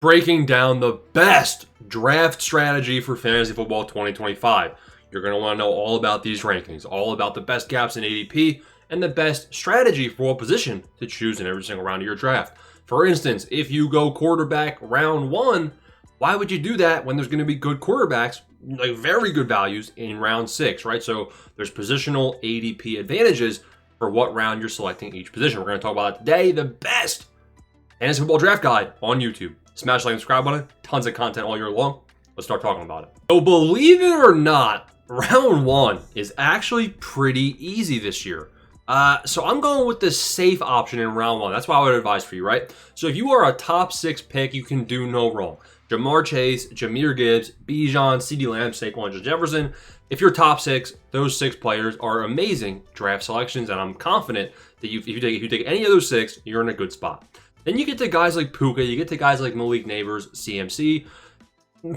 breaking down the best draft strategy for fantasy football 2025. You're going to want to know all about these rankings, all about the best gaps in ADP, and the best strategy for what position to choose in every single round of your draft. For instance, if you go quarterback round 1, why would you do that when there's going to be good quarterbacks, like very good values in round 6, right? So there's positional ADP advantages for what round you're selecting each position. We're going to talk about that today, the best fantasy football draft guide on YouTube. Smash the like and subscribe button. Tons of content all year long. Let's start talking about it. So believe it or not, round 1 is actually pretty easy this year. So I'm going with the safe option in round 1. That's what I would advise for you, right? So if you are a top 6 pick, you can do no wrong. Jamar Chase, Jahmyr Gibbs, Bijan, CeeDee Lamb, Saquon Jefferson. If you're top 6, those 6 players are amazing draft selections, and I'm confident that if you take any of those 6, you're in a good spot. Then you get to guys like Puka, you get to guys like Malik Neighbors, CMC.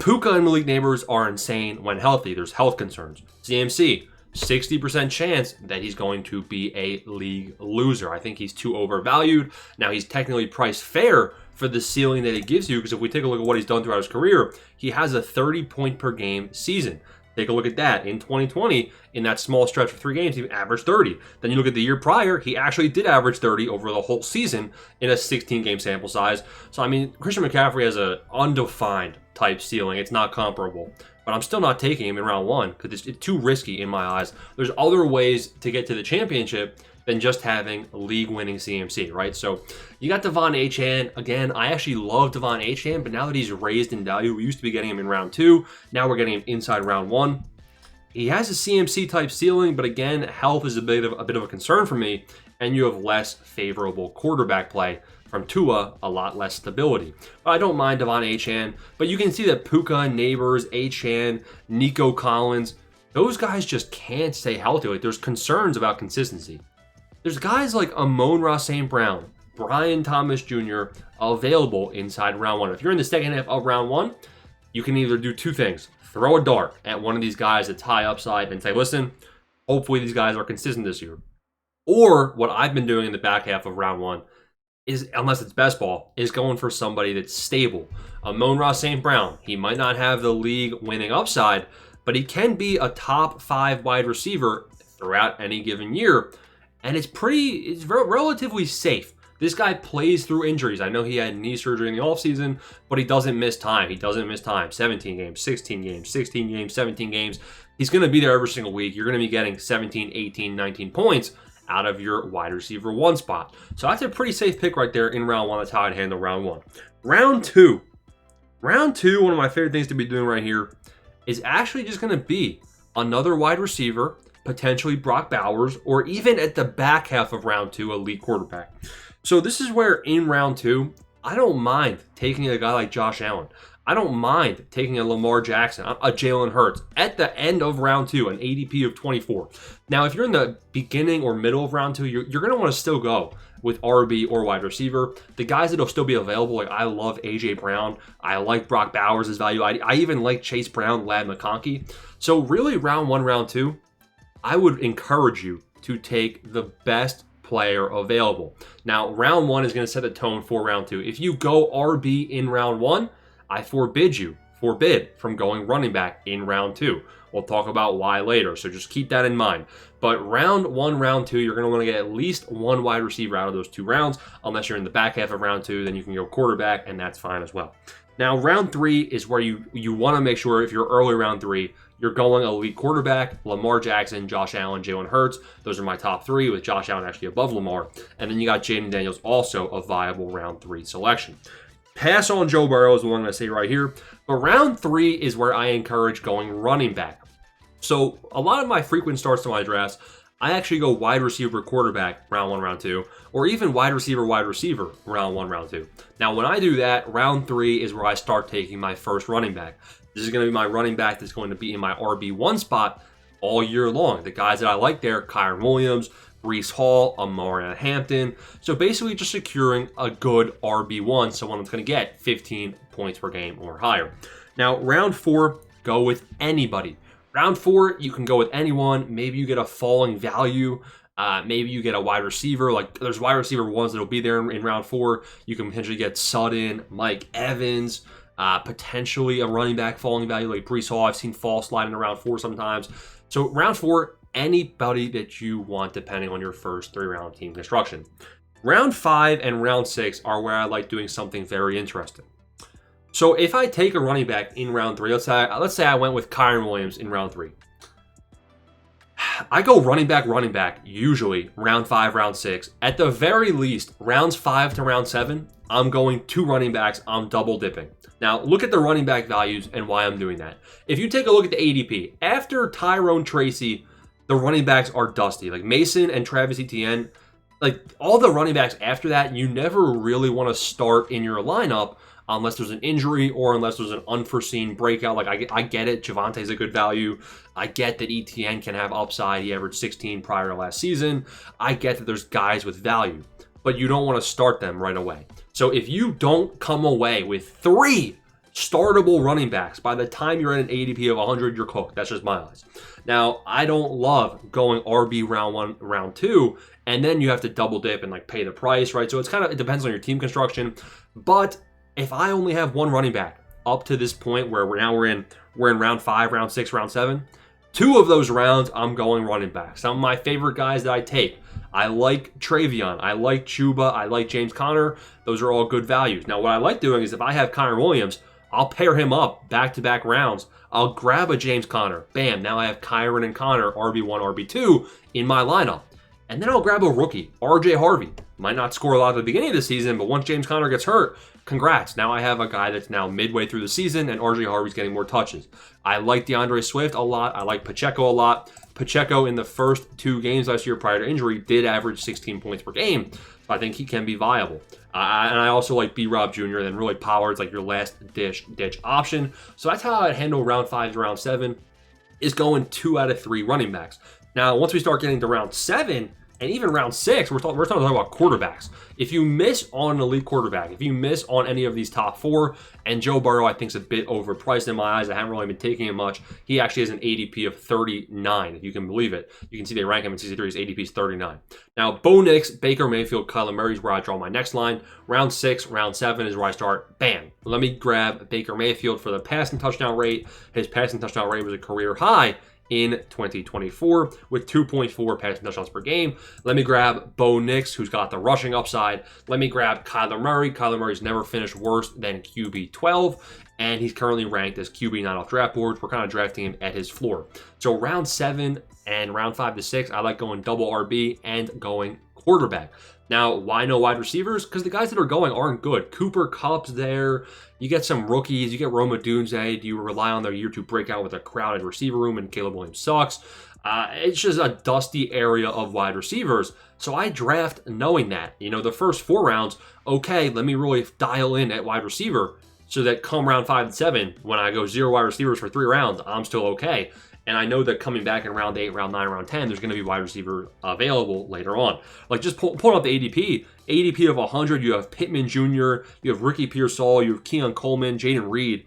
Puka and Malik Neighbors are insane when healthy. There's health concerns. CMC, 60% chance that he's going to be a league loser. I think he's too overvalued. Now, he's technically priced fair for the ceiling that he gives you, because if we take a look at what he's done throughout his career, he has a 30-point per game season. Take a look at that. In 2020, in that small stretch of 3 games, he averaged 30. Then you look at the year prior, he actually did average 30 over the whole season in a 16-game sample size. So, I mean, Christian McCaffrey has an undefined type ceiling. It's not comparable. But I'm still not taking him in round 1 because it's too risky in my eyes. There's other ways to get to the championship than just having league-winning CMC, right? So you got Devon Achane. Again, I actually love Devon Achane, but now that he's raised in value, we used to be getting him in round 2. Now we're getting him inside round 1. He has a CMC-type ceiling, but again, health is a bit of a concern for me, and you have less favorable quarterback play. From Tua, a lot less stability. I don't mind Devon Achane, but you can see that Puka, Neighbors, Achane, Nico Collins, those guys just can't stay healthy. Like, there's concerns about consistency. There's guys like Amon-Ra St. Brown, Brian Thomas Jr. available inside round 1. If you're in the second half of round 1, you can either do 2 things. Throw a dart at one of these guys that's high upside and say, listen, hopefully these guys are consistent this year. Or what I've been doing in the back half of round 1 is, unless it's best ball, is going for somebody that's stable. Amon-Ra St. Brown, he might not have the league winning upside, but he can be a top 5 wide receiver throughout any given year. And it's relatively safe. This guy plays through injuries. I know he had knee surgery in the offseason, but he doesn't miss time. 17 games, 16 games, 16 games, 17 games. He's going to be there every single week. You're going to be getting 17, 18, 19 points out of your wide receiver 1 spot. So that's a pretty safe pick right there in round 1. That's how I'd handle round 1. Round 2. Round 2, one of my favorite things to be doing right here is actually just going to be another wide receiver, potentially Brock Bowers, or even at the back half of round 2, elite quarterback. So this is where in round 2, I don't mind taking a guy like Josh Allen. I don't mind taking a Lamar Jackson, a Jalen Hurts at the end of round 2, an ADP of 24. Now, if you're in the beginning or middle of round 2, you're going to want to still go with RB or wide receiver. The guys that will still be available, like I love A.J. Brown. I like Brock Bowers' value. I even like Chase Brown, Ladd McConkey. So really round 1, round 2, I would encourage you to take the best player available. Now, round 1 is going to set the tone for round 2. If you go RB in round 1, I forbid from going running back in round 2. We'll talk about why later, so just keep that in mind. But round 1, round 2, you're going to want to get at least 1 wide receiver out of those 2 rounds. Unless you're in the back half of round 2, then you can go quarterback, and that's fine as well. Now, round 3 is where you want to make sure, if you're early round 3, you're going elite quarterback, Lamar Jackson, Josh Allen, Jalen Hurts. Those are my top 3, with Josh Allen actually above Lamar. And then you got Jaden Daniels, also a viable round 3 selection. Pass on Joe Burrow is the one I'm going to say right here. But round 3 is where I encourage going running back. So a lot of my frequent starts to my drafts, I actually go wide receiver, quarterback, round 1, round 2, or even wide receiver, round 1, round 2. Now, when I do that, round 3 is where I start taking my first running back. This is going to be my running back that's going to be in my RB1 spot all year long. The guys that I like there, Kyren Williams, Breece Hall, Amari Hampton. So basically just securing a good RB1, someone that's going to get 15 points per game or higher. Now, round 4, go with anybody. Round 4, you can go with anyone. Maybe you get a falling value Maybe you get a wide receiver. Like there's wide receiver ones that'll be there in round 4. You can potentially get Sutton, Mike Evans, potentially a running back falling value like Brees Hall. I've seen fall slide in round 4 sometimes. So round 4, anybody that you want depending on your first 3-round team construction. Round 5 and round 6 are where I like doing something very interesting. So if I take a running back in round 3, let's say I went with Kyren Williams in round 3. I go running back, usually round 5, round 6. At the very least, rounds 5 to round 7, I'm going 2 running backs, I'm double dipping. Now, look at the running back values and why I'm doing that. If you take a look at the ADP, after Tyrone Tracy, the running backs are dusty. Like Mason and Travis Etienne, like all the running backs after that, you never really want to start in your lineup unless there's an injury or unless there's an unforeseen breakout. Like I get it, Javante's a good value. I get that Etienne can have upside. He averaged 16 prior to last season. I get that there's guys with value, but you don't want to start them right away. So if you don't come away with 3 startable running backs by the time you're at an ADP of 100, you're cooked. That's just my eyes. Now, I don't love going RB round 1, round 2, and then you have to double dip and like pay the price, right? So it depends on your team construction. But if I only have 1 running back up to this point where we're in round 5, round 6, round 7, 2 of those rounds I'm going running back. Some of my favorite guys that I take. I like Travion, I like Chuba, I like James Conner. Those are all good values. Now, what I like doing is if I have Kyren Williams, I'll pair him up back-to-back rounds. I'll grab a James Conner. Bam, now I have Kyren and Conner, RB1, RB2 in my lineup. And then I'll grab a rookie, RJ Harvey. Might not score a lot at the beginning of the season, but once James Conner gets hurt, congrats. Now I have a guy that's now midway through the season, and RJ Harvey's getting more touches. I like DeAndre Swift a lot. I like Pacheco a lot. Pacheco in the first 2 games last year prior to injury did average 16 points per game. So I think he can be viable. And I also like B-Rob Jr. and then really Pollard's like your last ditch option. So that's how I'd handle round 5 to round 7, is going 2 out of 3 running backs. Now, once we start getting to round 7, and even round 6, we're talking about quarterbacks. If you miss on an elite quarterback, if you miss on any of these top 4, and Joe Burrow I think is a bit overpriced in my eyes, I haven't really been taking him much. He actually has an ADP of 39, if you can believe it. You can see they rank him in 63, his ADP is 39. Now, Bo Nix, Baker Mayfield, Kyler Murray is where I draw my next line. Round 6, round 7 is where I start. Bam. Let me grab Baker Mayfield for the passing touchdown rate. His passing touchdown rate was a career high in 2024 with 2.4 passing touchdowns per game. Let me grab Bo Nix, who's got the rushing upside. Let me grab Kyler Murray. Kyler Murray's never finished worse than QB 12, and he's currently ranked as QB 9 off draft boards. We're kind of drafting him at his floor. So round 7 and round 5 to 6, I like going double RB and going quarterback. Now, why no wide receivers? Because the guys that are going aren't good. Cooper Kupp's there. You get some rookies. You get Roma Dunze. Do you rely on their year 2 breakout with a crowded receiver room and Caleb Williams sucks? It's just a dusty area of wide receivers. So I draft knowing that. You know, the first 4 rounds, okay, let me really dial in at wide receiver so that come round 5 and 7, when I go 0 wide receivers for 3 rounds, I'm still okay. And I know that coming back in round 8, round 9, round 10, there's going to be wide receiver available later on. Like just pulling up the ADP. ADP of 100, you have Pittman Jr., you have Ricky Pearsall, you have Keon Coleman, Jaden Reed.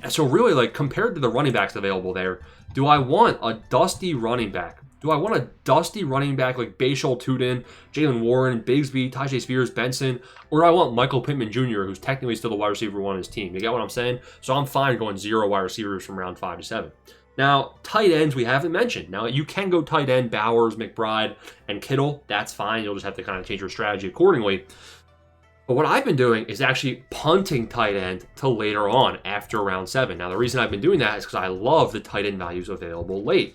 So really, like compared to the running backs available there, do I want a dusty running back? Do I want a dusty running back like Bashal Tuden, Jalen Warren, Bigsby, Tyjae Spears, Benson? Or do I want Michael Pittman Jr., who's technically still the wide receiver 1 on his team? You get what I'm saying? So I'm fine going 0 wide receivers from round 5 to 7. Now, tight ends we haven't mentioned. Now, you can go tight end, Bowers, McBride, and Kittle. That's fine. You'll just have to kind of change your strategy accordingly. But what I've been doing is actually punting tight end to later on after round 7. Now, the reason I've been doing that is because I love the tight end values available late.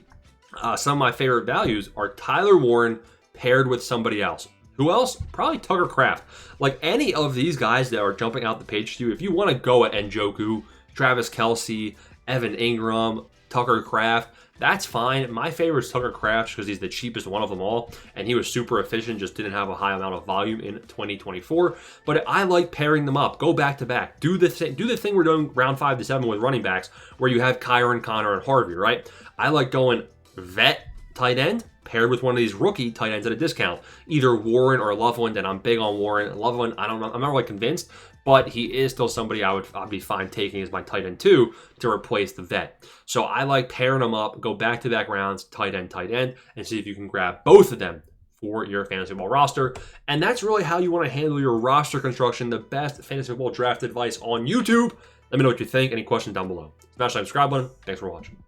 Some of my favorite values are Tyler Warren paired with somebody else. Who else? Probably Tucker Kraft. Like any of these guys that are jumping out the page to you, if you want to go at Njoku, Travis Kelce, Evan Ingram, Tucker Kraft, that's fine. My favorite is Tucker Kraft because he's the cheapest one of them all, and he was super efficient, just didn't have a high amount of volume in 2024. But I like pairing them up. Go back to back. Do the thing we're doing round 5 to 7 with running backs, where you have Kyren, Conner, and Harvey, right? I like going vet tight end paired with one of these rookie tight ends at a discount, either Warren or Loveland, and I'm big on Warren. Loveland, I'm not really convinced, but he is still somebody I'd be fine taking as my tight end 2 to replace the vet. So I like pairing them up, go back-to-back rounds, tight end, and see if you can grab both of them for your fantasy football roster. And that's really how you want to handle your roster construction, the best fantasy football draft advice on YouTube. Let me know what you think. Any questions down below. Smash that subscribe button. Thanks for watching.